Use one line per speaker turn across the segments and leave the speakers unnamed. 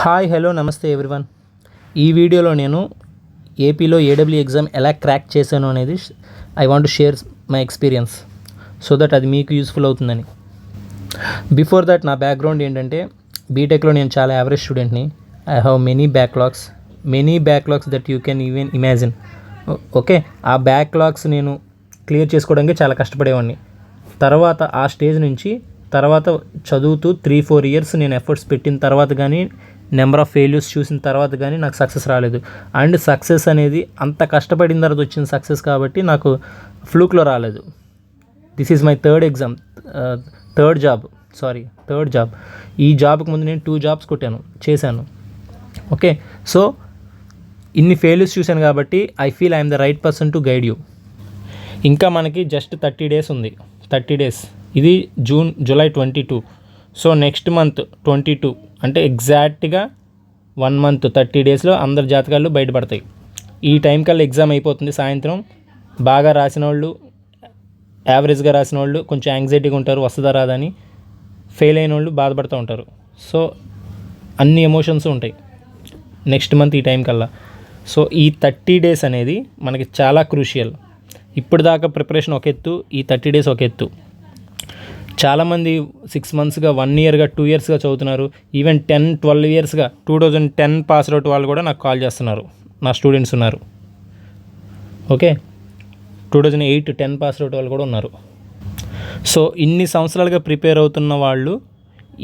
Hi hello నమస్తే everyone. ఈ వీడియోలో నేను ఏపీలో ఏడబ్ల్యూ ఎగ్జామ్ ఎలా క్రాక్ చేశాను అనేది I want to share my experience so that అది మీకు యూస్ఫుల్ అవుతుందని. బిఫోర్ దట్ నా బ్యాక్గ్రౌండ్ ఏంటంటే బీటెక్లో నేను చాలా యావరేజ్ స్టూడెంట్ని. I have many backlogs that you can even imagine. Okay, ఆ బ్యాక్లాగ్స్ నేను క్లియర్ చేసుకోవడానికి చాలా కష్టపడేవాడిని. తర్వాత ఆ స్టేజ్ నుంచి తర్వాత చదువుతూ 3-4 ఇయర్స్ నేను ఎఫర్ట్స్ పెట్టిన తర్వాత కానీ నెంబర్ ఆఫ్ ఫెయిల్యూర్స్ చూసిన తర్వాత కానీ నాకు సక్సెస్ రాలేదు. అండ్ సక్సెస్ అనేది అంత కష్టపడిన తర్వాత వచ్చిన సక్సెస్ కాబట్టి నాకు ఫ్లూక్లో రాలేదు. This is my third job. ఈ జాబ్కి ముందు నేను 2 జాబ్స్ చేశాను. ఓకే, సో ఇన్ని ఫెయిల్యూర్స్ చూశాను కాబట్టి I feel I'm the right person to guide you. ఇంకా మనకి జస్ట్ 30 డేస్ ఉంది. 30 డేస్, ఇది జూలై 22. సో నెక్స్ట్ మంత్ 22 అంటే ఎగ్జాక్ట్గా 1 మంత్ 30 డేస్లో అందరి జాతకాలు బయటపడతాయి. ఈ టైం కల్లా ఎగ్జామ్ అయిపోతుంది. సాయంత్రం బాగా రాసిన వాళ్ళు, యావరేజ్గా రాసిన వాళ్ళు కొంచెం యాంగ్జైటీగా ఉంటారు, వస్తుందా రాదా అని. ఫెయిల్ అయిన వాళ్ళు బాధపడుతూ ఉంటారు. సో అన్ని ఎమోషన్స్ ఉంటాయి నెక్స్ట్ మంత్ ఈ టైం కల్లా. సో ఈ 30 డేస్ అనేది మనకి చాలా క్రూషియల్. ఇప్పటిదాకా ప్రిపరేషన్ ఒక ఎత్తు, ఈ 30 డేస్ ఒక ఎత్తు. చాలామంది 6 మంత్స్గా, 1 ఇయర్గా, 2 ఇయర్స్గా చదువుతున్నారు. ఈవెన్ 10-12 ఇయర్స్గా 2010 పాస్ అవుట్ వాళ్ళు కూడా నాకు కాల్ చేస్తున్నారు. నా స్టూడెంట్స్ ఉన్నారు. ఓకే, 2008-10 పాస్ అవుట్ వాళ్ళు కూడా ఉన్నారు. సో ఇన్ని సంవత్సరాలుగా ప్రిపేర్ అవుతున్న వాళ్ళు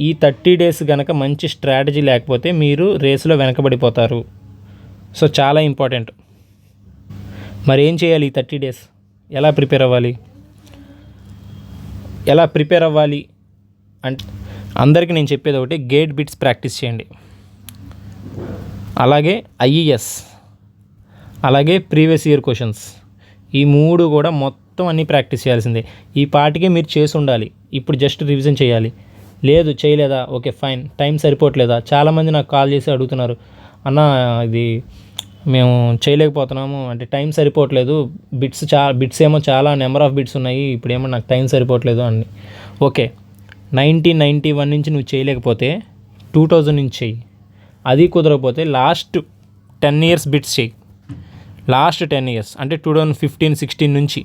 ఈ 30 డేస్ కనుక మంచి స్ట్రాటజీ లేకపోతే మీరు రేసులో వెనకబడిపోతారు. సో చాలా ఇంపార్టెంట్. మరి ఏం చేయాలి? ఈ 30 డేస్ ఎలా ప్రిపేర్ అవ్వాలి అంటే అందరికీ నేను చెప్పేది ఒకటి, గేట్ బిట్స్ ప్రాక్టీస్ చేయండి. అలాగే ఐఈఎస్, అలాగే ప్రీవియస్ ఇయర్ క్వశ్చన్స్, ఈ 3 కూడా మొత్తం అన్నీ ప్రాక్టీస్ చేయాల్సిందే. ఈ పాటికే మీరు చేసి ఉండాలి. ఇప్పుడు జస్ట్ రివిజన్ చేయాలి. లేదు చేయలేదా, ఓకే ఫైన్. టైం సరిపోవట్లేదా? చాలామంది నాకు కాల్ చేసి అడుగుతున్నారు, అన్న ఇది మేము చేయలేకపోతున్నాము అంటే టైం సరిపోవట్లేదు, బిట్స్ ఏమో చాలా నెంబర్ ఆఫ్ బిట్స్ ఉన్నాయి, ఇప్పుడేమో నాకు టైం సరిపోవట్లేదు అని. ఓకే, 1991 నుంచి నువ్వు చేయలేకపోతే 2000 నుంచి చెయ్యి. అది కుదరకపోతే లాస్ట్ 10 ఇయర్స్ బిట్స్ చెయ్యి. లాస్ట్ 10 ఇయర్స్ అంటే 2015-16 నుంచి,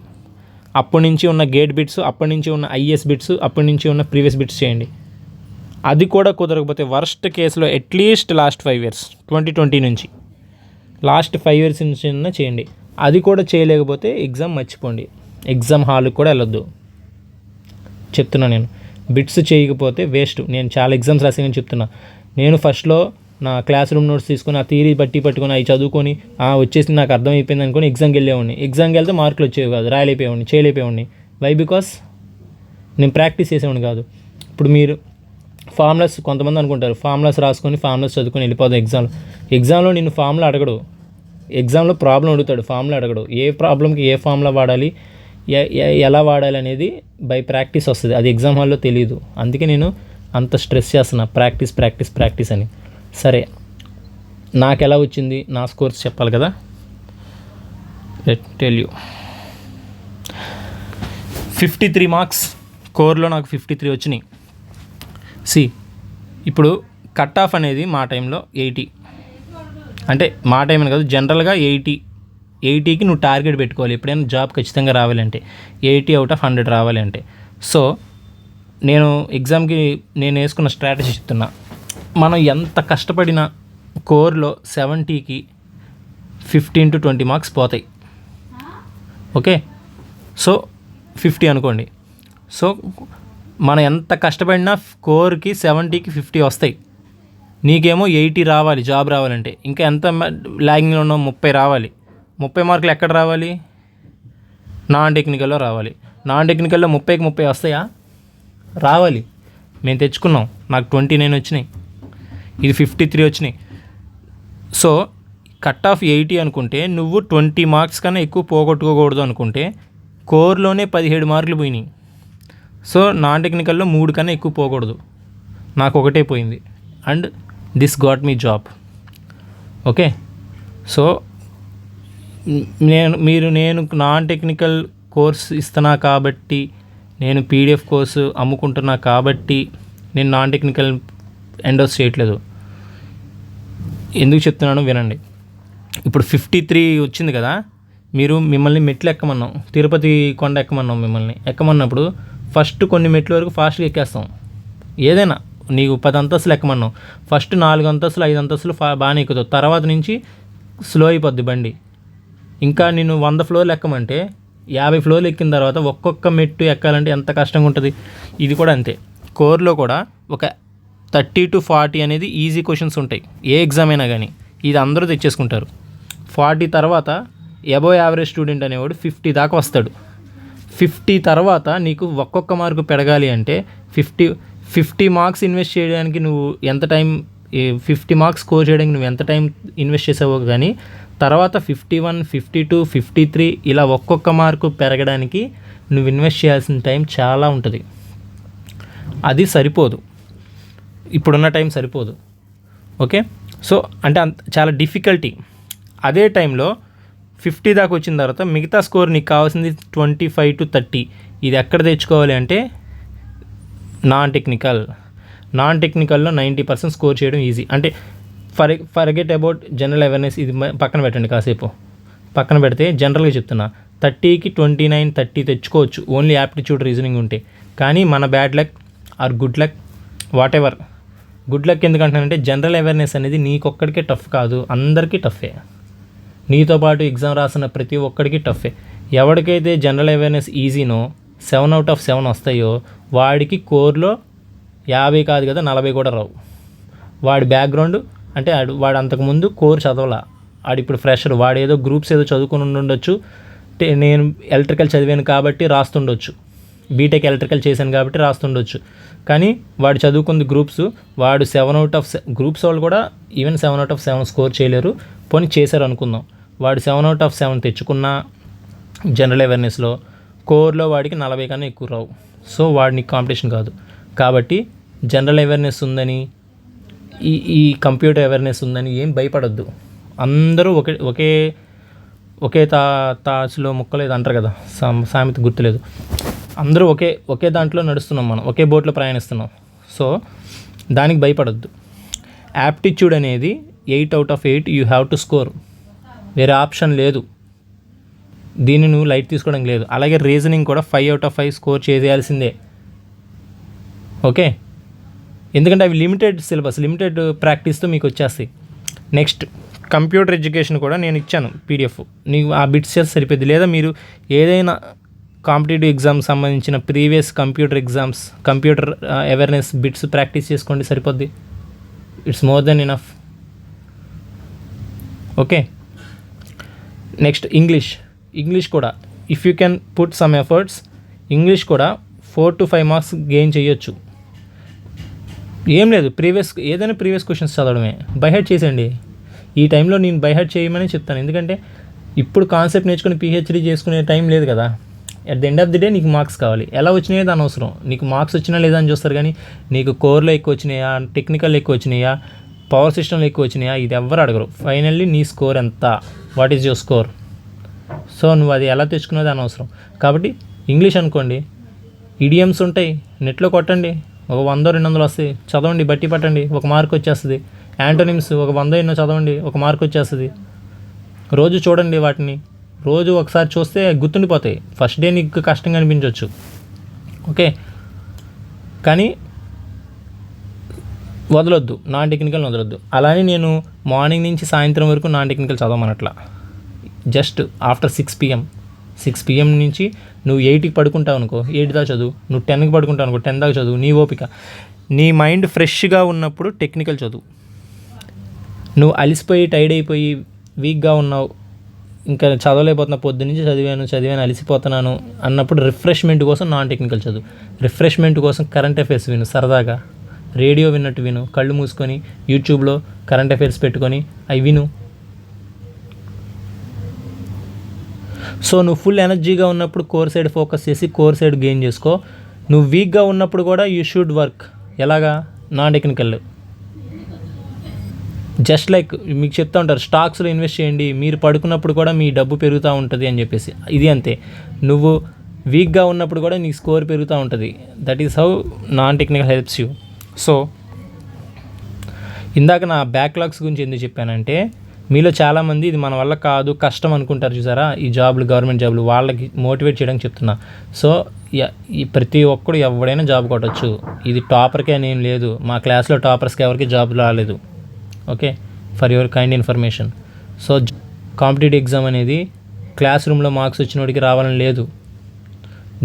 అప్పటి నుంచి ఉన్న గేట్ బిట్స్, అప్పటి నుంచి ఉన్న ఐఎస్ బిట్స్, అప్పటి నుంచి ఉన్న ప్రీవియస్ బిట్స్ చేయండి. అది కూడా కుదరకపోతే వర్స్ట్ కేసులో అట్లీస్ట్ లాస్ట్ 5 ఇయర్స్, 2020 నుంచి లాస్ట్ 5 ఇయర్స్ నుంచి చేయండి. అది కూడా చేయలేకపోతే ఎగ్జామ్ మర్చిపోండి. ఎగ్జామ్ హాల్కి కూడా వెళ్ళొద్దు. చెప్తున్నా, నేను బిట్స్ చేయకపోతే వేస్ట్. నేను చాలా ఎగ్జామ్స్ రాసానని చెప్తున్నా. నేను ఫస్ట్లో నా క్లాస్ రూమ్ నోట్స్ తీసుకొని ఆ థియరీ పట్టుకొని అవి చదువుకొని వచ్చేసి నాకు అర్థమైపోయింది అనుకొని ఎగ్జామ్కి వెళ్తే మార్కులు వచ్చేవి కాదు, చేయలేకపోయేవాడిని. వై? బికాస్ నేను ప్రాక్టీస్ చేసేవాడిని కాదు. ఇప్పుడు మీరు ఫార్ములాస్, కొంతమంది అనుకుంటారు ఫార్ములాస్ రాసుకొని ఫార్ములాస్ చదువుకొని వెళ్ళిపోతాం ఎగ్జామ్లో నిన్ను ఫార్ములా అడగడు. ఎగ్జామ్లో ప్రాబ్లం అడుగుతాడు, ఫార్ములా అడగడు. ఏ ప్రాబ్లంకి ఏ ఫార్ములా వాడాలి, ఎలా వాడాలి అనేది బై ప్రాక్టీస్ వస్తుంది. అది ఎగ్జామ్ హాల్లో తెలియదు. అందుకే నేను అంత స్ట్రెస్ చేస్తున్నా, ప్రాక్టీస్ అని. సరే, నాకు ఎలా వచ్చింది, నా స్కోర్స్ చెప్పాలి కదా. Let tell you. 53 మార్క్స్ కోర్లో నాకు 53 వచ్చినాయి. ఇప్పుడు కట్ ఆఫ్ అనేది మా టైంలో 80. అంటే మా టైం అని కాదు, జనరల్గా 80కి నువ్వు టార్గెట్ పెట్టుకోవాలి. ఎప్పుడైనా జాబ్ ఖచ్చితంగా రావాలంటే 80 అవుట్ ఆఫ్ 100 రావాలి అంటే. సో నేను ఎగ్జామ్కి నేను వేసుకున్న స్ట్రాటజీ చెప్తున్నా. మనం ఎంత కష్టపడినా కోర్లో 70కి 15-20 మార్క్స్ పోతాయి. ఓకే, సో 50 అనుకోండి. సో మనం ఎంత కష్టపడినా కోర్కి 70కి 50 వస్తాయి. నీకేమో 80 రావాలి జాబ్ రావాలంటే. ఇంకా ఎంత ల్యాగింగ్లో ఉన్నావు, 30 రావాలి. 30 మార్కులు ఎక్కడ రావాలి? నాన్ టెక్నికల్లో రావాలి. నాన్ టెక్నికల్లో 30కి 30 వస్తాయా? రావాలి. మేము తెచ్చుకున్నాం. నాకు 29 వచ్చినాయి, ఇది 53 వచ్చినాయి. సో కట్ ఆఫ్ 80 అనుకుంటే నువ్వు 20 మార్క్స్ కన్నా ఎక్కువ పోగొట్టుకోకూడదు అనుకుంటే కోర్లోనే 17 మార్కులు పోయినాయి. సో నాన్ టెక్నికల్లో 3 కన్నా ఎక్కువ పోకూడదు. నాకు ఒకటే పోయింది. And this got me job. Okay, so నేను నాన్ టెక్నికల్ కోర్స్ ఇస్తున్నా కాబట్టి, నేను పీడిఎఫ్ కోర్సు అమ్ముకుంటున్నా కాబట్టి నేను నాన్ టెక్నికల్ ఎండోస్ చేయట్లేదు. ఎందుకు చెప్తున్నానో వినండి. ఇప్పుడు 53 వచ్చింది కదా, మిమ్మల్ని మెట్లు ఎక్కమన్నాం, తిరుపతి కొండ ఎక్కమన్నాం, మిమ్మల్ని ఎక్కమన్నప్పుడు ఫస్ట్ కొన్ని మెట్ల వరకు ఫాస్ట్గా ఎక్కేస్తాం. ఏదైనా నీకు 10 అంతస్తులు ఎక్కమన్నాం, ఫస్ట్ 4 అంతస్తులు 5 అంతస్తులు బాగానే ఎక్కుతావు, తర్వాత నుంచి స్లో అయిపోద్ది బండి. ఇంకా నేను 100 ఫ్లోర్లు ఎక్కమంటే 50 ఫ్లోర్లు ఎక్కిన తర్వాత ఒక్కొక్క మెట్టు ఎక్కాలంటే ఎంత కష్టంగా ఉంటుంది. ఇది కూడా అంతే. కోర్లో కూడా ఒక 30 to 40 అనేది ఈజీ క్వశ్చన్స్ ఉంటాయి, ఏ ఎగ్జామ్ అయినా కానీ. ఇది అందరూ తెచ్చేసుకుంటారు. 40 తర్వాత అబోవ్ యావరేజ్ స్టూడెంట్ అనేవాడు 50 దాకా వస్తాడు. 50 తర్వాత నీకు ఒక్కొక్క మార్కు పెరగాలి అంటే 50 మార్క్స్ ఇన్వెస్ట్ చేయడానికి నువ్వు ఎంత టైం, 50 మార్క్స్ స్కోర్ చేయడానికి నువ్వు ఎంత టైం ఇన్వెస్ట్ చేసావో కానీ, తర్వాత 51, 52, 53 ఇలా ఒక్కొక్క మార్కు పెరగడానికి నువ్వు ఇన్వెస్ట్ చేయాల్సిన టైం చాలా ఉంటుంది. అది సరిపోదు, ఇప్పుడున్న టైం సరిపోదు. ఓకే, సో అంటే చాలా డిఫికల్టీ. అదే టైంలో 50 దాకా వచ్చిన తర్వాత మిగతా స్కోర్ నీకు కావాల్సింది 25 to 30. ఇది ఎక్కడ తెచ్చుకోవాలి అంటే నాన్ టెక్నికల్లో 90% స్కోర్ చేయడం ఈజీ. అంటే ఫర్గెట్ అబౌట్ జనరల్ అవేర్నెస్, ఇది పక్కన పెట్టండి, కాసేపు పక్కన పెడితే జనరల్గా చెప్తున్నా 30కి 29, 30 తెచ్చుకోవచ్చు ఓన్లీ యాప్టిట్యూడ్ రీజనింగ్ ఉంటే. కానీ మన bad luck or good luck, whatever. Good luck ఎందుకంటానంటే జనరల్ అవేర్నెస్ అనేది నీకొక్కడికే టఫ్ కాదు, అందరికీ టఫే. నీతో పాటు ఎగ్జామ్ రాసిన ప్రతి ఒక్కడికి టఫే. ఎవరికైతే జనరల్ అవేర్నెస్ ఈజీనో 7 out of 7 వస్తాయో వాడికి కోర్లో 50 కాదు కదా 40 కూడా రావు. వాడి బ్యాక్గ్రౌండ్ అంటే వాడు అంతకుముందు కోర్ చదవాల, వాడు ఇప్పుడు ఫ్రెషర్, వాడు ఏదో గ్రూప్స్ ఏదో చదువుకుని ఉండొచ్చు. నేను ఎలక్ట్రికల్ చదివాను కాబట్టి రాస్తుండొచ్చు, బీటెక్ ఎలక్ట్రికల్ చేశాను కాబట్టి రాస్తుండొచ్చు. కానీ వాడు చదువుకుంది గ్రూప్స్, వాడు 7 out of 7 గ్రూప్స్ వాళ్ళు కూడా ఈవెన్ 7 out of 7 స్కోర్ చేయలేరు. పోనీ చేశారు అనుకుందాం, వాడు 7 out of 7 తెచ్చుకున్న జనరల్ అవేర్నెస్లో, కోర్లో వాడికి 40 కన్నా ఎక్కువ రావు. సో వాడిని కాంపిటీషన్ కాదు. కాబట్టి జనరల్ అవేర్నెస్ ఉందని, ఈ కంప్యూటర్ అవేర్నెస్ ఉందని ఏం భయపడద్దు. అందరూ ఒకే తాచులో ముక్కలేదు అంటారు కదా, సామెత గుర్తులేదు. అందరూ ఒకే దాంట్లో నడుస్తున్నాం, మనం ఒకే బోట్లో ప్రయాణిస్తున్నాం. సో దానికి భయపడద్దు. యాప్టిట్యూడ్ అనేది 8 out of 8 you have to score, వేరే ఆప్షన్ లేదు. దీన్ని నువ్వు లైట్ తీసుకోవడం లేదు. అలాగే రీజనింగ్ కూడా 5 out of 5 స్కోర్ చేయాల్సిందే. ఓకే, ఎందుకంటే అవి లిమిటెడ్ సిలబస్, లిమిటెడ్ ప్రాక్టీస్తో మీకు వచ్చేస్తాయి. నెక్స్ట్ కంప్యూటర్ ఎడ్యుకేషన్ కూడా నేను ఇచ్చాను PDF, నీకు ఆ బిట్స్ చేస్తే సరిపోద్ది. లేదా మీరు ఏదైనా కాంపిటేటివ్ ఎగ్జామ్ సంబంధించిన previous computer exams, computer awareness bits practice చేసుకోండి, సరిపోద్ది. It's more than enough. Okay, next English కూడా if you can put some efforts, English కూడా 4 to 5 మార్క్స్ గెయిన్ చేయొచ్చు. ఏం లేదు, ఏదైనా ప్రీవియస్ క్వశ్చన్స్ చదవడమే, బైహెడ్ చేసేయండి. ఈ టైంలో నేను బైహెడ్ చేయమని చెప్తాను, ఎందుకంటే ఇప్పుడు కాన్సెప్ట్ నేర్చుకుని PhD చేసుకునే టైం లేదు కదా. At the end of the day నీకు మార్క్స్ కావాలి. ఎలా వచ్చినాయో దాని అవసరం, నీకు మార్క్స్ వచ్చినా లేదా అని చూస్తారు. కానీ నీకు కోర్లో ఎక్కువ వచ్చినాయా, టెక్నికల్లో ఎక్కువ వచ్చినాయా, పవర్ సిస్టంలో ఎక్కువ వచ్చినాయా, ఇది ఎవ్వరు అడగరు. ఫైనల్లీ నీ స్కోర్ ఎంత, what is your score. So నువ్వు అది ఎలా తెచ్చుకునేది అని అవసరం. కాబట్టి ఇంగ్లీష్ అనుకోండి, ఇడియమ్స్ ఉంటాయి, నెట్లో కొట్టండి, ఒక 100-200 వస్తాయి, చదవండి, బట్టి పట్టండి, ఒక మార్క్ వచ్చేస్తుంది. యాంటోనిమ్స్ ఒక 100 ఎన్నో చదవండి, ఒక మార్క్ వచ్చేస్తుంది. రోజు చూడండి వాటిని, రోజు ఒకసారి చూస్తే గుర్తుండిపోతాయి. ఫస్ట్ డే నీకు కష్టంగా అనిపించవచ్చు, ఓకే, కానీ వదలొద్దు, నాన్ టెక్నికల్ వదలొద్దు. అలానే నేను మార్నింగ్ నుంచి సాయంత్రం వరకు నాన్ టెక్నికల్ చదవమనట్లా. జస్ట్ ఆఫ్టర్ 6 PM నుంచి నువ్వు 8కి పడుకుంటావు అనుకో, 8 దాకా చదువు. నువ్వు 10కి పడుకుంటావు అనుకో, 10 దాకా చదువు. నీ ఓపిక. నీ మైండ్ ఫ్రెష్గా ఉన్నప్పుడు టెక్నికల్ చదువు. నువ్వు అలిసిపోయి టైర్డ్ అయిపోయి వీక్గా ఉన్నావు, ఇంకా చదవలేకపోతున్నా, పొద్దున్నుంచి చదివాను అలిసిపోతున్నాను అన్నప్పుడు రిఫ్రెష్మెంట్ కోసం నాన్ టెక్నికల్ చదువు. రిఫ్రెష్మెంట్ కోసం కరెంట్ అఫైర్స్ విను, సరదాగా రేడియో విన్నట్టు విను, కళ్ళు మూసుకొని యూట్యూబ్లో కరెంట్ అఫైర్స్ పెట్టుకొని అవి విను. సో నువ్వు ఫుల్ ఎనర్జీగా ఉన్నప్పుడు కోర్ సైడ్ ఫోకస్ చేసి కోర్ సైడ్ గెయిన్ చేసుకో. నువ్వు వీక్గా ఉన్నప్పుడు కూడా యూ షుడ్ వర్క్. ఎలాగా? Non technical. జస్ట్ లైక్ మీకు చెప్తూ ఉంటారు, స్టాక్స్లో ఇన్వెస్ట్ చేయండి, మీరు పడుకున్నప్పుడు కూడా మీ డబ్బు పెరుగుతూ ఉంటుంది అని చెప్పేసి. ఇది అంతే, నువ్వు వీక్గా ఉన్నప్పుడు కూడా నీ స్కోర్ పెరుగుతూ ఉంటుంది. That is how non technical helps you. So ఇందాక నా బ్యాక్లాగ్స్ గురించి ఎందుకు చెప్పానంటే, మీలో చాలామంది ఇది మన వల్ల కాదు, కష్టం అనుకుంటారు చూసారా ఈ జాబులు, గవర్నమెంట్ జాబులు, వాళ్ళకి మోటివేట్ చేయడానికి చెప్తున్నా. సో ఈ ప్రతి ఒక్కడు ఎవడైనా జాబ్ కొట్టచ్చు. ఇది టాపర్కే అని ఏం లేదు. మా క్లాస్లో టాపర్స్కి ఎవరికి జాబ్ రాలేదు. Okay, for your kind information. So competitive exam అనేది క్లాస్ రూమ్లో మార్క్స్ వచ్చిన వాడికి రావాలని లేదు.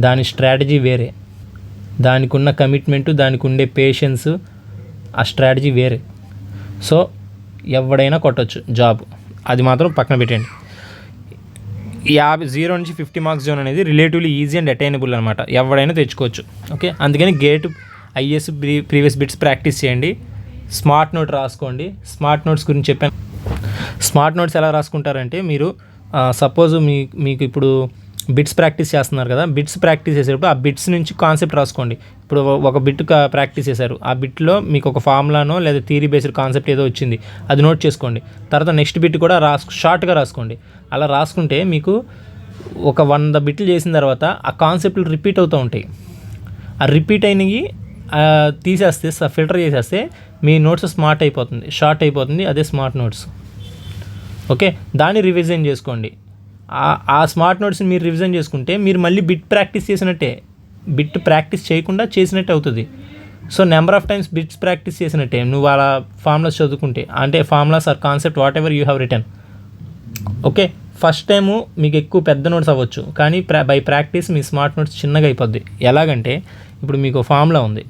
దాని స్ట్రాటజీ వేరే, దానికి ఉన్న కమిట్మెంటు, దానికి ఉండే పేషెన్స్, ఆ స్ట్రాటజీ వేరే. సో ఎవడైనా కొట్టచ్చు జాబ్, అది మాత్రం పక్కన పెట్టండి. 0 నుంచి 50 మార్క్స్ జోన్ అనేది రిలేటివ్లీ ఈజీ అండ్ అటైనబుల్ అనమాట, ఎవడైనా తెచ్చుకోవచ్చు. ఓకే, అందుకని gate IAS previous bits practice చేయండి. స్మార్ట్ నోట్ రాసుకోండి. స్మార్ట్ నోట్స్ గురించి చెప్పాను. స్మార్ట్ నోట్స్ ఎలా రాసుకుంటారంటే, మీరు సపోజ్ మీకు ఇప్పుడు బిట్స్ ప్రాక్టీస్ చేస్తున్నారు కదా, బిట్స్ ప్రాక్టీస్ చేసేటప్పుడు ఆ బిట్స్ నుంచి కాన్సెప్ట్ రాసుకోండి. ఇప్పుడు ఒక బిట్ ప్రాక్టీస్ చేశారు, ఆ బిట్లో మీకు ఒక ఫార్ములానో లేదా థియరీ బేస్డ్ కాన్సెప్ట్ ఏదో వచ్చింది, అది నోట్ చేసుకోండి. తర్వాత నెక్స్ట్ బిట్ కూడా షార్ట్గా రాసుకోండి. అలా రాసుకుంటే మీకు ఒక 100 బిట్లు చేసిన తర్వాత ఆ కాన్సెప్ట్లు రిపీట్ అవుతూ ఉంటాయి. ఆ రిపీట్ అయినవి తీసేస్తే, ఫిల్టర్ చేసేస్తే మీ నోట్స్ స్మార్ట్ అయిపోతుంది, షార్ట్ అయిపోతుంది. అదే స్మార్ట్ నోట్స్. ఓకే, దాన్ని రివిజన్ చేసుకోండి. ఆ స్మార్ట్ నోట్స్ని మీరు రివిజన్ చేసుకుంటే మీరు మళ్ళీ బిట్ ప్రాక్టీస్ చేసినట్టే, బిట్ ప్రాక్టీస్ చేయకుండా చేసినట్టే అవుతుంది. So number of times bits practice చేసినట్టే నువ్వు అలా ఫార్ములాస్ చదువుకుంటే, అంటే formulas or concept whatever you have written. Okay, first time మీకు ఎక్కువ పెద్ద నోట్స్ అవ్వచ్చు, కానీ బై ప్రాక్టీస్ మీ స్మార్ట్ నోట్స్ చిన్నగా అయిపోద్ది. ఎలాగంటే, ఇప్పుడు మీకు ఫార్ములా ఉంది.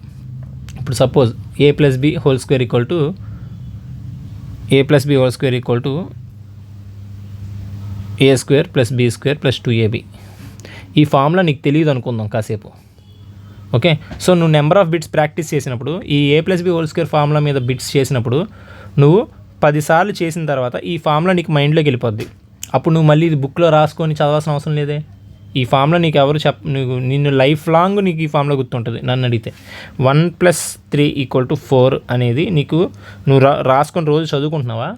ఇప్పుడు suppose a+b² a² + b² + 2ab. ఈ ఫార్ములా నీకు తెలియదు అనుకుందాం కాసేపు. ఓకే, సో నువ్వు నెంబర్ ఆఫ్ బిట్స్ ప్రాక్టీస్ చేసినప్పుడు, ఈ a+b² ఫార్ములా మీద బిట్స్ చేసినప్పుడు నువ్వు 10 సార్లు చేసిన తర్వాత ఈ ఫార్ములా నీకు మైండ్లోకి వెళ్ళిపోద్ది. అప్పుడు నువ్వు మళ్ళీ ఇది బుక్లో రాసుకొని చదవాల్సిన అవసరం లేదే. ఈ ఫార్ములా నీకు ఎవరు నిన్ను లైఫ్ లాంగ్ నీకు ఈ ఫార్ములా గుర్తుంటుంది. నన్ను అడిగితే 1 + 3 = 4 అనేది నువ్వు రాసుకొని రోజు చదువుకుంటున్నావా?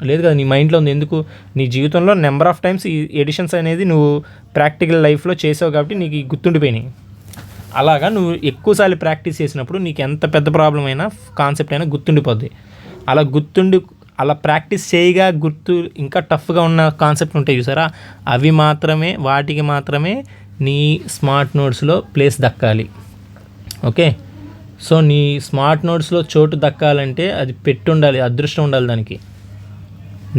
లేదు కదా, నీ మైండ్లో ఉంది. ఎందుకు? నీ జీవితంలో నెంబర్ ఆఫ్ టైమ్స్ ఈ ఎడిషన్స్ అనేది నువ్వు ప్రాక్టికల్ లైఫ్లో చేసావు కాబట్టి నీకు గుర్తుండిపోయినాయి. అలాగా నువ్వు ఎక్కువసార్లు ప్రాక్టీస్ చేసినప్పుడు నీకు ఎంత పెద్ద ప్రాబ్లం అయినా, కాన్సెప్ట్ అయినా గుర్తుండిపోద్ది. అలా ప్రాక్టీస్ చేయగా ఇంకా టఫ్గా ఉన్న కాన్సెప్ట్ ఉంటాయి చూసారా, వాటికి మాత్రమే నీ స్మార్ట్ నోట్స్లో ప్లేస్ దక్కాలి. ఓకే, సో నీ స్మార్ట్ నోట్స్లో చోటు దక్కాలంటే అది ఉండాలి, అదృష్టం ఉండాలి దానికి.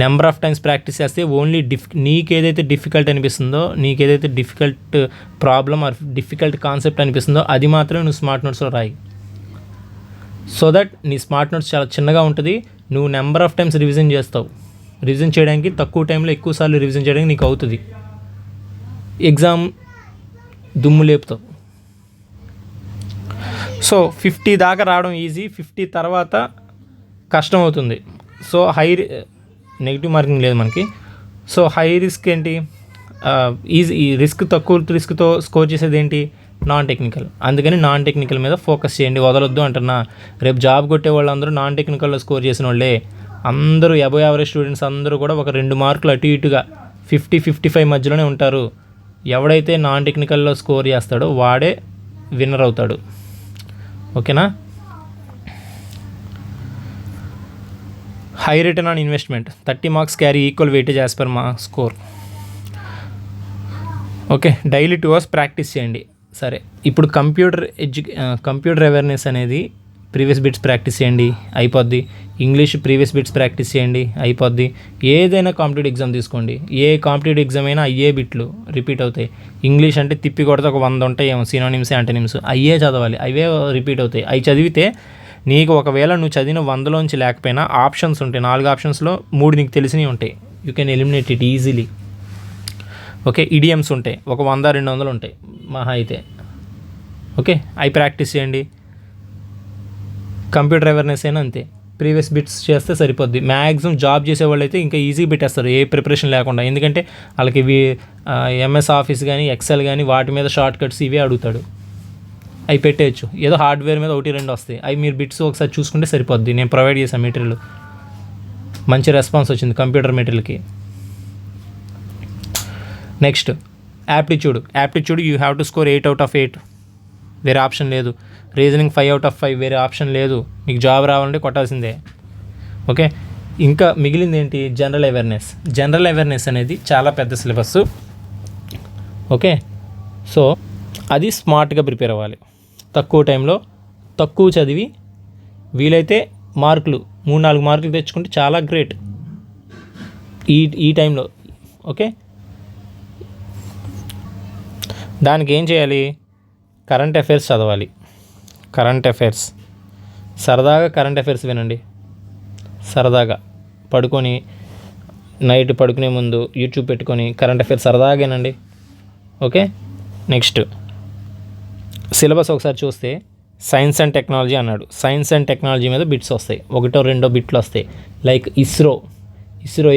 నెంబర్ ఆఫ్ టైమ్స్ ప్రాక్టీస్ చేస్తే ఓన్లీ నీకేదైతే డిఫికల్ట్ అనిపిస్తుందో, నీకేదైతే difficult problem or difficult concept అనిపిస్తుందో అది మాత్రమే నువ్వు స్మార్ట్ నోట్స్లో రాయి. సో దట్ నీ స్మార్ట్ నోట్స్ చాలా చిన్నగా ఉంటుంది. నువ్వు నెంబర్ ఆఫ్ టైమ్స్ రివిజన్ చేస్తావు. రివిజన్ చేయడానికి తక్కువ టైంలో ఎక్కువసార్లు రివిజన్ చేయడానికి నీకు అవుతుంది. ఎగ్జామ్ దుమ్ము లేపుతావు. సో 50 దాకా రావడం ఈజీ, 50 తర్వాత కష్టం అవుతుంది. సో నెగిటివ్ మార్కింగ్ లేదు మనకి. సో హై రిస్క్ ఏంటి? తక్కువ రిస్క్తో స్కోర్ చేసేది ఏంటి? Non technical. అందుకని నాన్ టెక్నికల్ మీద ఫోకస్ చేయండి, వదలొద్దు అంటున్నా. రేపు జాబ్ కొట్టే వాళ్ళందరూ నాన్ టెక్నికల్లో స్కోర్ చేసిన వాళ్ళే. అందరూ అబవ్ యావరేజ్ స్టూడెంట్స్ అందరూ కూడా ఒక 2 మార్కులు అటు ఇటుగా 50-55 మధ్యలోనే ఉంటారు. ఎవడైతే నాన్ టెక్నికల్లో స్కోర్ చేస్తాడో వాడే విన్నర్ అవుతాడు. ఓకేనా? High return on investment, 30 marks carry equal weightage as per మా score. Okay, daily 2 hours practice చేయండి. సరే, ఇప్పుడు కంప్యూటర్ అవేర్నెస్ అనేది ప్రీవియస్ బిట్స్ ప్రాక్టీస్ చేయండి, అయిపోద్ది. ఇంగ్లీష్ ప్రీవియస్ బిట్స్ ప్రాక్టీస్ చేయండి, అయిపోద్ది. ఏదైనా కాంపిటేటివ్ ఎగ్జామ్ తీసుకోండి, ఏ కాంపిటేటివ్ ఎగ్జామ్ అయినా అయ్యే బిట్లు రిపీట్ అవుతాయి. ఇంగ్లీష్ అంటే తిప్పి కొడితే ఒక 100 ఉంటాయి ఏమో, సినోనిమ్స్, యాంటోనిమ్స్, అయ్యే చదవాలి, అవే రిపీట్ అవుతాయి. అవి చదివితే నీకు ఒకవేళ నువ్వు చదివిన 100లోంచి లేకపోయినా ఆప్షన్స్ ఉంటాయి, 4 ఆప్షన్స్లో 3 నీకు తెలిసినవి ఉంటాయి. You can eliminate it easily. Okay, idioms ఉంటాయి, ఒక 100-200 ఉంటాయి మహా అయితే. ఓకే, అవి ప్రాక్టీస్ చేయండి. కంప్యూటర్ అవేర్నెస్ అయినా అంతే, ప్రీవియస్ బిట్స్ చేస్తే సరిపోద్ది. మ్యాక్సిమం జాబ్ చేసేవాళ్ళు అయితే ఇంకా ఈజీగా పెట్టేస్తారు ఏ ప్రిపరేషన్ లేకుండా. ఎందుకంటే వాళ్ళకి MS ఆఫీస్ కానీ, ఎక్సెల్ కానీ వాటి మీద షార్ట్ కట్స్ ఇవే అడుగుతాడు, అవి పెట్టేయచ్చు. ఏదో హార్డ్వేర్ మీద 1-2 వస్తాయి, అవి మీరు బిట్స్ ఒకసారి చూసుకుంటే సరిపోద్ది. నేను ప్రొవైడ్ చేశాను మెటీరియల్, మంచి రెస్పాన్స్ వచ్చింది కంప్యూటర్ మెటీరియల్కి. Next aptitude you have to score 8 out of 8, వేరే ఆప్షన్ లేదు. రీజనింగ్ 5 out of 5, వేరే ఆప్షన్ లేదు. మీకు జాబ్ రావాలంటే కొట్టాల్సిందే. ఓకే, ఇంకా మిగిలింది ఏంటి? General awareness. జనరల్ అవేర్నెస్ అనేది చాలా పెద్ద సిలబస్. ఓకే, సో అది స్మార్ట్గా ప్రిపేర్ అవ్వాలి. తక్కువ టైంలో తక్కువ చదివి వీలైతే మార్కులు 3-4 మార్కులు తెచ్చుకుంటే చాలా గ్రేట్ ఈ టైంలో. ఓకే, దానికి ఏం చేయాలి? కరెంట్ అఫైర్స్ చదవాలి. కరెంట్ అఫైర్స్ సరదాగా కరెంట్ అఫైర్స్ వినండి. సరదాగా పడుకొని నైట్ పడుకునే ముందు యూట్యూబ్ పెట్టుకొని కరెంట్ అఫైర్స్ సరదాగా వినండి. ఓకే, నెక్స్ట్ సిలబస్ ఒకసారి చూస్తే సైన్స్ అండ్ టెక్నాలజీ అన్నాడు. సైన్స్ అండ్ టెక్నాలజీ మీద బిట్స్ వస్తాయి, 1-2 బిట్లు వస్తాయి. లైక్ ఇస్రో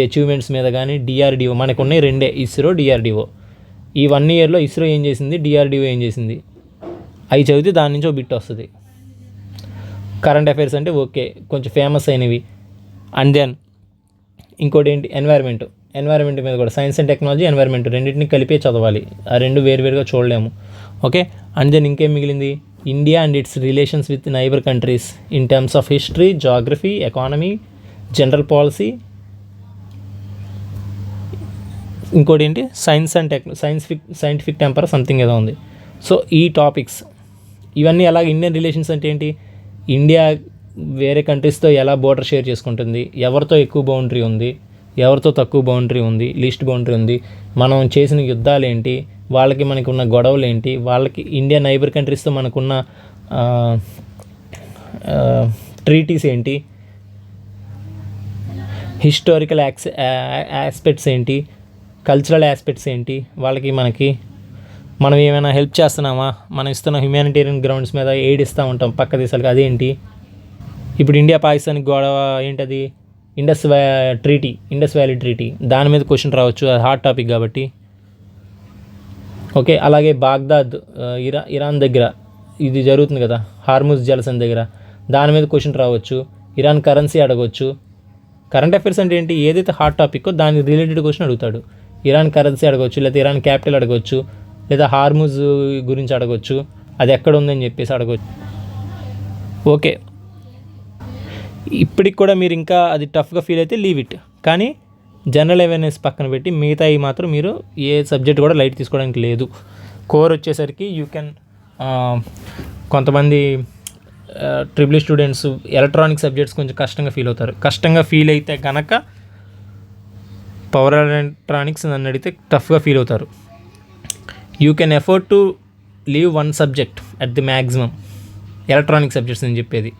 అచీవ్మెంట్స్ మీద కానీ, డిఆర్డిఓ మనకు ఉన్నాయి 2 ఇస్రో డిఆర్డిఓ. ఈ 1 ఇయర్లో ఇస్రో ఏం చేసింది, డిఆర్డిఓ ఏం చేసింది, అవి చదివితే దాని నుంచి ఒక బిట్ వస్తుంది. కరెంట్ అఫైర్స్ అంటే ఓకే, కొంచెం ఫేమస్ అయినవి. అండ్ దెన్ ఇంకోటి ఏంటి, ఎన్వైర్మెంట్ మీద కూడా సైన్స్ అండ్ టెక్నాలజీ, ఎన్వైర్మెంట్ రెండింటిని కలిపే చదవాలి. ఆ 2 వేరువేరుగా చూడలేము. ఓకే, అండ్ దెన్ ఇంకేం మిగిలింది? India and it's relations with neighbour countries in terms of history, geography, economy, general policy. ఇంకోటి ఏంటి, సైంటిఫిక్ టెంపర్ సంథింగ్ ఏదో ఉంది. సో ఈ టాపిక్స్ ఇవన్నీ. అలాగే ఇండియన్ రిలేషన్స్ అంటే ఏంటి, ఇండియా వేరే కంట్రీస్తో ఎలా బోర్డర్ షేర్ చేసుకుంటుంది, ఎవరితో ఎక్కువ బౌండరీ ఉంది, ఎవరితో తక్కువ బౌండరీ ఉంది, లీస్ట్ బౌండరీ ఉంది, మనం చేసిన యుద్ధాలు ఏంటి, వాళ్ళకి మనకు ఉన్న గొడవలు ఏంటి, వాళ్ళకి ఇండియా నైబర్ కంట్రీస్తో మనకున్న ట్రీటీస్ ఏంటి, హిస్టారికల్ ఆస్పెక్ట్స్ ఏంటి, కల్చరల్ ఆస్పెక్ట్స్ ఏంటి, వాళ్ళకి మనకి మనం ఏమైనా హెల్ప్ చేస్తున్నామా, మనం ఇస్తున్న హ్యుమానిటేరియన్ గ్రౌండ్స్ మీద ఎయిడ్ ఇస్తూ ఉంటాం పక్క దేశాలకు, అదేంటి. ఇప్పుడు ఇండియా పాకిస్తాన్కి గొడవ ఏంటది, ఇండస్ వ్యాలీ ట్రీటీ, దాని మీద క్వశ్చన్ రావచ్చు, అది హాట్ టాపిక్ కాబట్టి. ఓకే, అలాగే బాగ్దాద్ ఇరాన్ దగ్గర ఇది జరుగుతుంది కదా, హార్ముజ్ జలసంధి దగ్గర, దాని మీద క్వశ్చన్ రావచ్చు. ఇరాన్ కరెన్సీ అడగవచ్చు. కరెంట్ అఫైర్స్ అంటే ఏంటి, ఏదైతే హాట్ టాపిక్కో దానికి రిలేటెడ్ క్వశ్చన్ అడుగుతాడు. ఇరాన్ కరెన్సీ అడగవచ్చు, లేదా ఇరాన్ క్యాపిటల్ అడగవచ్చు, లేదా హార్ముజ్ గురించి అడగవచ్చు, అది ఎక్కడ ఉందని చెప్పేసి అడగవచ్చు. ఓకే, ఇప్పటికి కూడా మీరు ఇంకా అది టఫ్గా ఫీల్ అయితే లీవ్ ఇట్. కానీ జనరల్ అవేర్నెస్ పక్కన పెట్టి మిగతాయి మాత్రం మీరు ఏ సబ్జెక్ట్ కూడా లైట్ తీసుకోవడానికి లేదు. కోర్ వచ్చేసరికి యూ కెన్, కొంతమంది ట్రిపుల్ స్టూడెంట్స్ ఎలక్ట్రానిక్ సబ్జెక్ట్స్ కొంచెం కష్టంగా ఫీల్ అవుతారు. కష్టంగా ఫీల్ అయితే కనుక పవర్ ఎలక్ట్రానిక్స్ నన్ను అడిగితే టఫ్గా ఫీల్ అవుతారు. You can afford to leave 1 subject at the maximum. Electronic subjects అని చెప్పేది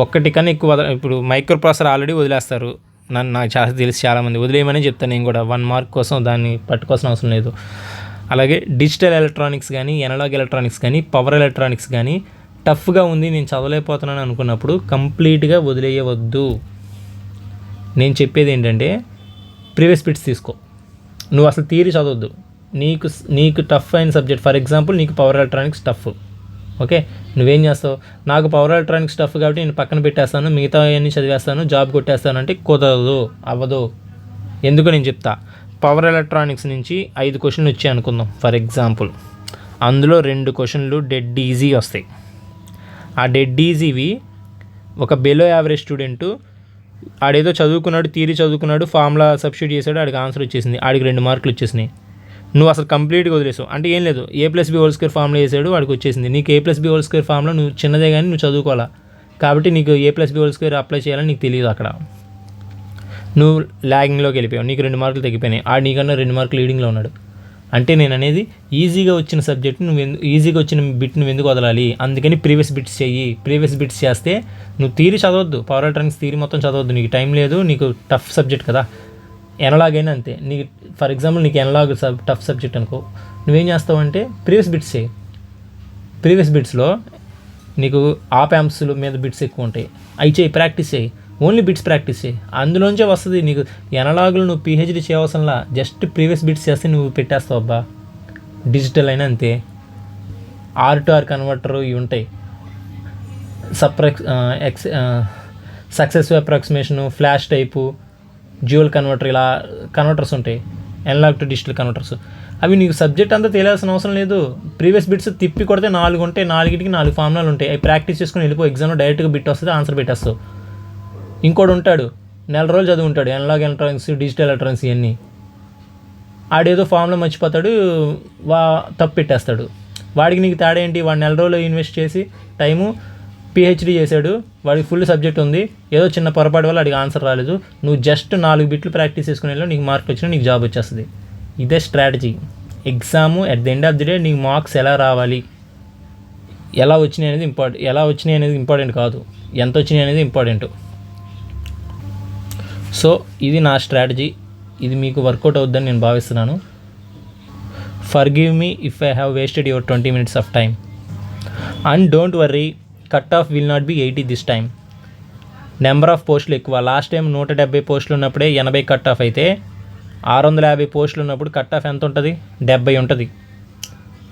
ఒక్కటి కన్నా ఎక్కువ. ఇప్పుడు మైక్రో ప్రాసెసర్ ఆల్రెడీ వదిలేస్తారు, నాకు తెలిసి చాలామంది వదిలేయమని చెప్తాను నేను కూడా. 1 మార్క్ కోసం దాన్ని పట్టుకోవాల్సిన అవసరం లేదు. అలాగే డిజిటల్ ఎలక్ట్రానిక్స్ కానీ, ఎనలాగ్ ఎలక్ట్రానిక్స్ కానీ, పవర్ ఎలక్ట్రానిక్స్ కానీ టఫ్గా ఉంది, నేను చదవలేకపోతున్నాను అనుకున్నప్పుడు కంప్లీట్గా వదిలేయవద్దు. నేను చెప్పేది ఏంటంటే ప్రీవియస్ బిట్స్ తీసుకో. నువ్వు అసలు థియరీ చదవద్దు. నీకు టఫ్ అయిన సబ్జెక్ట్, ఫర్ ఎగ్జాంపుల్ నీకు పవర్ ఎలక్ట్రానిక్స్ టఫ్. ఓకే, నువ్వేం చేస్తావు, నాకు పవర్ ఎలక్ట్రానిక్స్ టఫ్ కాబట్టి నేను పక్కన పెట్టేస్తాను, మిగతా అన్నీ చదివేస్తాను, జాబ్ కొట్టేస్తాను అంటే కుదరదు, అవ్వదు. ఎందుకు నేను చెప్తా. పవర్ ఎలక్ట్రానిక్స్ నుంచి 5 క్వశ్చన్లు వచ్చాయి అనుకుందాం ఫర్ ఎగ్జాంపుల్. అందులో 2 క్వశ్చన్లు డెడ్ ఈజీ వస్తాయి. ఆ డెడ్ ఈజీవి ఒక బిలో యావరేజ్ స్టూడెంటు ఆడేదో చదువుకున్నాడు, థియరీ చదువుకున్నాడు, ఫార్ములా సబ్స్టిట్యూట్ చేశాడు, ఆడికి ఆన్సర్ వచ్చేసింది, ఆడికి 2 మార్కులు వచ్చేసినాయి. నువ్వు అసలు కంప్లీట్గా వదిలేసావు. అంటే ఏం లేదు, a+b² ఫార్ములా వేసాడు, వాడికి వచ్చేసింది. నీకు a+b² ఫార్ములా నువ్వు చిన్నదే కానీ నువ్వు చదువుకోవాలా, కాబట్టి నీకు a+b² అప్లై చేయాలని నీకు తెలియదు. అక్కడ నువ్వు ల్యాగింగ్లోకి వెళ్ళిపోయావు, నీకు 2 మార్కులు తగ్గిపోయినాయి, ఆడు నీకన్నా 2 మార్కులు లీడింగ్లో ఉన్నాడు. అంటే నేను అనేది ఈజీగా వచ్చిన సబ్జెక్ట్ ఈజీగా వచ్చిన బిట్ నువ్వు ఎందుకు వదలాలి. అందుకని ప్రీవియస్ బిట్స్ చెయ్యి. ప్రీవియస్ బిట్స్ చేస్తే నువ్వు థియరీ చదవద్దు, పవర్ ఎలక్ట్రానిక్స్ థియరీ మొత్తం చదవద్దు, నీకు టైం లేదు, నీకు టఫ్ సబ్జెక్ట్ కదా. ఎనలాగ్ అయినా అంతే, నీకు ఫర్ ఎగ్జాంపుల్ నీకు ఎనలాగ్ టఫ్ సబ్జెక్ట్ అనుకో, నువ్వేం చేస్తావు అంటే ప్రీవియస్ బిట్స్ చేయి. ప్రీవియస్ బిట్స్లో నీకు ఆప్ యాంప్స్ల మీద బిట్స్ ఎక్కువ ఉంటాయి, అవి చేయి, ప్రాక్టీస్ చేయి, ఓన్లీ బిట్స్ ప్రాక్టీస్ చేయి, అందులోంచే వస్తుంది నీకు. ఎనలాగులు నువ్వు పిహెచ్డీ చేయవసరంలా, జస్ట్ ప్రీవియస్ బిట్స్ చేస్తే నువ్వు పెట్టేస్తావు. అబ్బా డిజిటల్ అయినా అంతే, R2R కన్వర్టర్ ఇవి ఉంటాయి, successive approximation, flash type, dual converter, ఇలా కన్వర్టర్స్ ఉంటాయి, ఎనలాగ్ టు డిజిటల్ కన్వర్టర్స్. అవి నీకు సబ్జెక్ట్ అంతా తెలియాల్సిన అవసరం లేదు. ప్రీవియస్ బిట్స్ తిప్పి కొడితే 4 ఉంటాయి, 4కి 4 ఫార్ములాలు ఉంటాయి, అవి ప్రాక్టీస్ చేసుకుని వెళ్ళిపో. ఎగ్జామ్లో డైరెక్ట్గా బిట్ వస్తుంది, ఆన్సర్ పెట్టేస్తావు. ఇంకోటి ఉంటాడు నెల రోజులు చదువుకుంటాడు ఎనలాగ్ ఎలక్ట్రానిక్స్, డిజిటల్ ఎలక్ట్రానిక్స్ ఇవన్నీ. ఆడేదో ఫామ్లో మర్చిపోతాడు, తప్పు పెట్టేస్తాడు. వాడికి నీకు తేడా ఏంటి? వాడు నెల రోజులు ఇన్వెస్ట్ చేసి టైము పిహెచ్డీ చేశాడు, వాడికి ఫుల్ సబ్జెక్ట్ ఉంది, ఏదో చిన్న పొరపాటు వల్ల వాడికి ఆన్సర్ రాలేదు, నువ్వు జస్ట్ 4 బిట్లు ప్రాక్టీస్ చేసుకుని వెళ్ళి నీకు మార్క్ వచ్చినా నీకు జాబ్ వచ్చేస్తుంది. ఇదే strategy. Exam at the end of the day నీకు మార్క్స్ ఎలా రావాలి, ఎలా వచ్చినాయి అనేది ఇంపార్టెంట్ కాదు, ఎంత వచ్చినాయి అనేది ఇంపార్టెంట్. సో ఇది నా స్ట్రాటజీ. ఇది మీకు వర్కౌట్ అవుద్దని నేను భావిస్తున్నాను. Forgive me if I have wasted your 20 minutes of time. And don't worry, cut off will not be 80 this time. Number of పోస్టులు ఎక్కువ. లాస్ట్ టైం 170 పోస్టులు ఉన్నప్పుడే 80 కట్ ఆఫ్ అయితే 650 పోస్టులు ఉన్నప్పుడు కట్ ఆఫ్ ఎంత ఉంటుంది? 70 ఉంటుంది.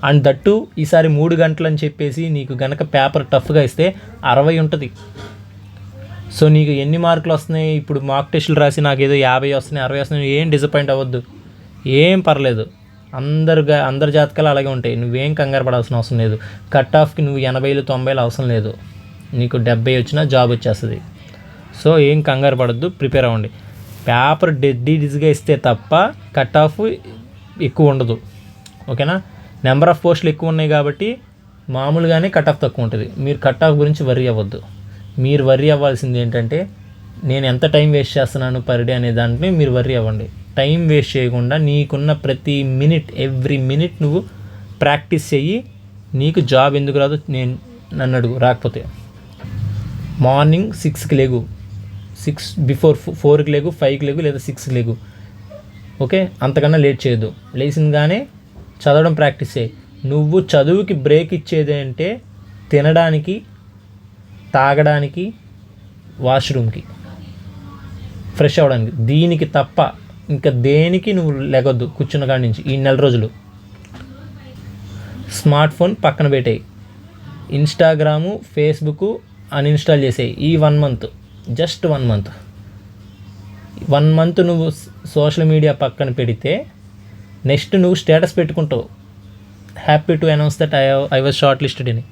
అండ్ దట్టు ఈసారి 3 గంటలు అని చెప్పేసి నీకు గనక పేపర్ టఫ్గా ఇస్తే 60 ఉంటుంది. సో నీకు ఎన్ని మార్కులు వస్తున్నాయి? ఇప్పుడు మాక్ టెస్టులు రాసి నాకు ఏదో 50 వస్తున్నాయి, 60 వస్తున్నాయి, ఏం డిసప్పాయింట్ అవ్వద్దు, ఏం పర్లేదు. అందరి జాతకాలు అలాగే ఉంటాయి. నువ్వేం కంగారు పడాల్సిన అవసరం లేదు. కట్ ఆఫ్కి నువ్వు 80, 90 అవసరం లేదు. నీకు 70 వచ్చినా జాబ్ వచ్చేస్తుంది. సో ఏం కంగారు పడద్దు, ప్రిపేర్ అవ్వండి. పేపర్ డిస్గా ఇస్తే తప్ప కట్ ఆఫ్ ఎక్కువ ఉండదు. ఓకేనా? నెంబర్ ఆఫ్ పోస్టులు ఎక్కువ ఉన్నాయి కాబట్టి మామూలుగానే కట్ ఆఫ్ తక్కువ ఉంటుంది. మీరు కట్ ఆఫ్ గురించి వర్రీ అవ్వద్దు. మీరు వర్రీ అవ్వాల్సింది ఏంటంటే నేను ఎంత టైం వేస్ట్ చేస్తున్నాను పర్ డే అనే దాంట్లో మీరు వర్రీ అవ్వండి. టైం వేస్ట్ చేయకుండా నీకున్న ప్రతి మినిట్, ఎవ్రీ మినిట్ నువ్వు ప్రాక్టీస్ చెయ్యి. నీకు జాబ్ ఎందుకు రాదు నన్ను అడుగు. రాకపోతే మార్నింగ్ 6కి లేగు, 6 బిఫోర్ 4కి లేగు, 5కి లేగు, లేదా 6కి లేగు. ఓకే, అంతకన్నా లేట్ చేయొద్దు. లేచిందిగానే చదవడం ప్రాక్టీస్ చేయి. నువ్వు చదువుకి బ్రేక్ ఇచ్చేది అంటే తినడానికి, తాగడానికి, వాష్రూమ్కి, ఫ్రెష్ అవ్వడానికి, దీనికి తప్ప ఇంకా దేనికి నువ్వు లెగొద్దు కూర్చున్న కాడి నుంచి. ఈ 4 రోజులు స్మార్ట్ ఫోన్ పక్కన పెట్టేయి. ఇన్స్టాగ్రాము, ఫేస్బుక్ అన్ఇన్స్టాల్ చేసేయి. ఈ 1 month, జస్ట్ 1 month, 1 month నువ్వు సోషల్ మీడియా పక్కన పెడితే నెక్స్ట్ నువ్వు స్టేటస్ పెట్టుకుంటావు, happy to announce that I was shortlisted అని.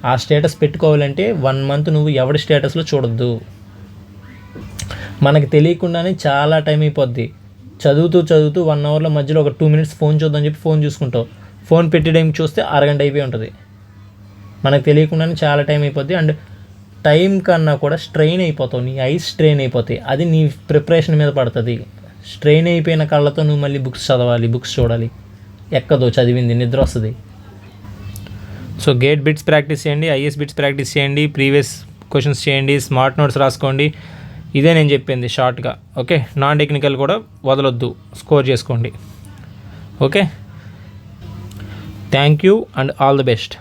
ఆ స్టేటస్ పెట్టుకోవాలంటే 1 month నువ్వు ఎవడి స్టేటస్లో చూడొద్దు. మనకు తెలియకుండానే చాలా టైం అయిపోద్ది. చదువుతూ 1 hourలో మధ్యలో ఒక 2 minutes ఫోన్ చూద్దామని చెప్పి ఫోన్ చూసుకుంటావు. ఫోన్ పెట్టి టైం చూస్తే అరగంట అయిపోయి ఉంటుంది. మనకు తెలియకుండానే చాలా టైం అయిపోద్ది. అండ్ టైం కన్నా కూడా స్ట్రెయిన్ అయిపోతావు, నీ ఐస్ స్ట్రెయిన్ అయిపోతాయి. అది నీ ప్రిపరేషన్ మీద పడుతుంది. స్ట్రెయిన్ అయిపోయిన కళ్ళతో నువ్వు మళ్ళీ బుక్స్ చదవాలి, బుక్స్ చూడాలి, ఎక్కదో చదివింది, నిద్ర వస్తుంది. సో గేట్ బిట్స్ ప్రాక్టీస్ చేయండి, ఐఎస్ బిట్స్ ప్రాక్టీస్ చేయండి, ప్రీవియస్ క్వశ్చన్స్ చేయండి, స్మార్ట్ నోట్స్ రాసుకోండి. ఇదే నేను చెప్పింది షార్ట్గా. ఓకే, నాన్ టెక్నికల్ కూడా వదలొద్దు, స్కోర్ చేసుకోండి. Okay, thank you and all the best.